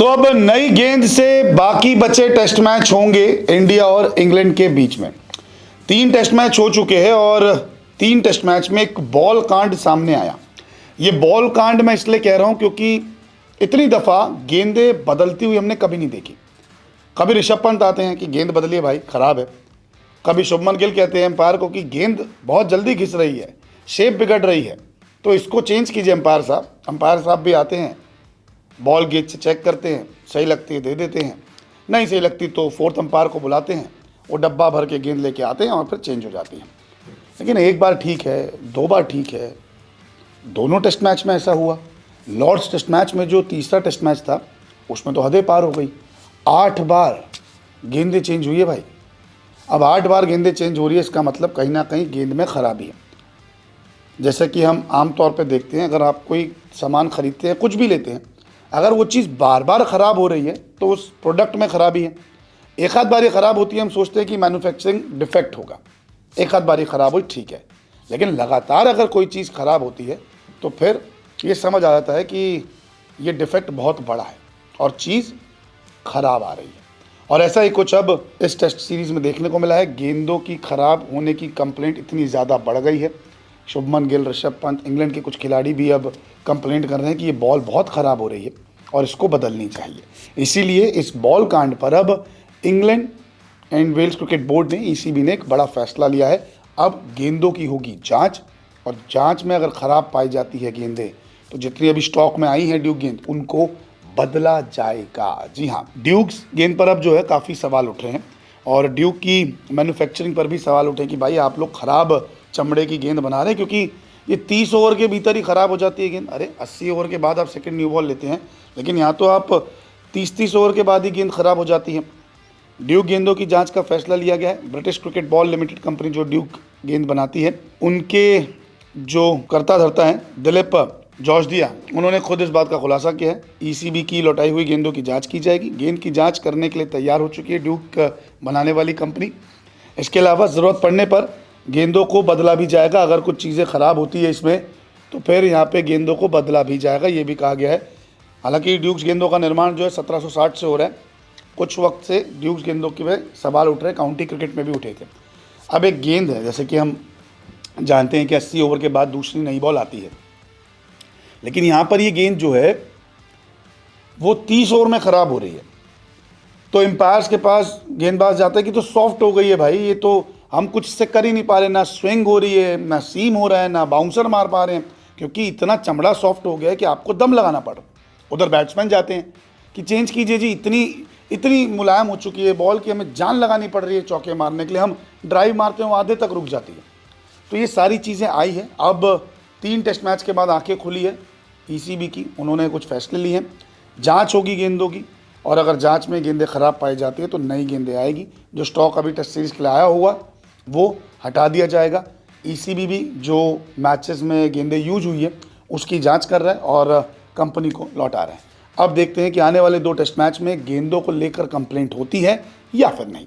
तो अब नई गेंद से बाकी बचे टेस्ट मैच होंगे इंडिया और इंग्लैंड के बीच में। 3 टेस्ट मैच हो चुके हैं और 3 टेस्ट मैच में एक बॉल कांड सामने आया। ये बॉल कांड मैं इसलिए कह रहा हूं क्योंकि इतनी दफ़ा गेंदें बदलती हुई हमने कभी नहीं देखी। कभी ऋषभ पंत आते हैं कि गेंद बदलिए भाई, ख़राब है। कभी शुभमन गिल कहते हैं एम्पायर को कि गेंद बहुत जल्दी घिस रही है, शेप बिगड़ रही है, तो इसको चेंज कीजिए एम्पायर साहब। एम्पायर साहब भी आते हैं, बॉल गेज से चेक करते हैं, सही लगती है दे देते हैं, नहीं सही लगती तो 4th एम्पायर को बुलाते हैं, वो डब्बा भर के गेंद लेके आते हैं और फिर चेंज हो जाती है। लेकिन एक बार ठीक है, 2 बार ठीक है, दोनों टेस्ट मैच में ऐसा हुआ। लॉर्ड्स टेस्ट मैच में जो तीसरा टेस्ट मैच था उसमें तो हदें पार हो गई। 8 बार गेंदें चेंज हुई है भाई। अब 8 बार गेंदें चेंज हो रही है, इसका मतलब कहीं ना कहीं गेंद में ख़राबी है। जैसे कि हम आम तौर पे देखते हैं, अगर आप कोई सामान ख़रीदते हैं, कुछ भी लेते हैं, अगर वो चीज़ बार बार ख़राब हो रही है तो उस प्रोडक्ट में ख़राबी है। एक आध बार ये ख़राब होती है, हम सोचते हैं कि मैन्युफैक्चरिंग डिफेक्ट होगा, एक आध बार ये ख़राब हुई ठीक है। लेकिन लगातार अगर कोई चीज़ ख़राब होती है तो फिर ये समझ आ जाता है कि ये डिफेक्ट बहुत बड़ा है और चीज़ ख़राब आ रही है। और ऐसा ही कुछ अब इस टेस्ट सीरीज़ में देखने को मिला है। गेंदों की ख़राब होने की कंप्लेंट इतनी ज़्यादा बढ़ गई है। शुभमन गिल, ऋषभ पंत, इंग्लैंड के कुछ खिलाड़ी भी अब कंप्लेंट कर रहे हैं कि ये बॉल बहुत ख़राब हो रही है और इसको बदलनी चाहिए। इसीलिए इस बॉल कांड पर अब England and Wales cricket board ने, ईसीबी ने एक बड़ा फैसला लिया है। अब गेंदों की होगी जांच और जांच में अगर ख़राब पाई जाती है गेंदें तो जितनी अभी स्टॉक में आई हैं ड्यूक गेंद, उनको बदला जाएगा। जी हाँ, ड्यूक्स गेंद पर अब जो है काफ़ी सवाल उठ रहे हैं और ड्यूक की मैन्युफैक्चरिंग पर भी सवाल उठे कि भाई आप लोग ख़राब चमड़े की गेंद बना रहे हैं, क्योंकि ये 30 ओवर के भीतर ही ख़राब हो जाती है गेंद। अरे 80 ओवर के बाद आप सेकंड न्यू बॉल लेते हैं, लेकिन यहाँ तो आप 30 ओवर के बाद ही गेंद ख़राब हो जाती है। ड्यूक गेंदों की जांच का फैसला लिया गया है। British cricket ball limited company जो ड्यूक गेंद बनाती है, उनके जो कर्ता धर्ता हैं दिलीप जॉर्जिया, उन्होंने खुद इस बात का खुलासा किया है। ईसीबी की लौटाई हुई गेंदों की जांच की जाएगी। गेंद की जांच करने के लिए तैयार हो चुकी है ड्यूक बनाने वाली कंपनी। इसके अलावा ज़रूरत पड़ने पर गेंदों को बदला भी जाएगा। अगर कुछ चीज़ें ख़राब होती है इसमें तो फिर यहाँ पे गेंदों को बदला भी जाएगा, ये भी कहा गया है। हालांकि ड्यूक्स गेंदों का निर्माण जो है 1760 से हो रहा है। कुछ वक्त से ड्यूक्स गेंदों के में सवाल उठ रहे हैं, काउंटी क्रिकेट में भी उठे थे। अब एक गेंद है, जैसे कि हम जानते हैं कि 80 ओवर के बाद दूसरी नई बॉल आती है, लेकिन यहाँ पर ये गेंद जो है वो 30 ओवर में ख़राब हो रही है। तो एम्पायर्स के पास गेंदबाज जाता है कि तो सॉफ्ट हो गई है भाई, ये तो हम कुछ इससे कर ही नहीं पा रहे, ना स्विंग हो रही है, ना सीम हो रहा है, ना बाउंसर मार पा रहे हैं, क्योंकि इतना चमड़ा सॉफ्ट हो गया है कि आपको दम लगाना पड़ रहा है। उधर बैट्समैन जाते हैं कि चेंज कीजिए जी, इतनी मुलायम हो चुकी है बॉल कि हमें जान लगानी पड़ रही है चौके मारने के लिए, हम ड्राइव मारते हैं वो आधे तक रुक जाती है। तो ये सारी चीज़ें आई हैं। अब 3 टेस्ट मैच के बाद आंखें खुली है ईसीबी की, उन्होंने कुछ फैसले लिए हैं। जाँच होगी गेंदों की और अगर जांच में गेंदें ख़राब पाई जाती है तो नई गेंदें आएगी। जो स्टॉक अभी टेस्ट सीरीज़ के लिए आया हुआ वो हटा दिया जाएगा। ईसीबी भी जो मैचेस में गेंदें यूज हुई है उसकी जांच कर रहा है और कंपनी को लौटा रहा है। अब देखते हैं कि आने वाले 2 टेस्ट मैच में गेंदों को लेकर कंप्लेंट होती है या फिर नहीं।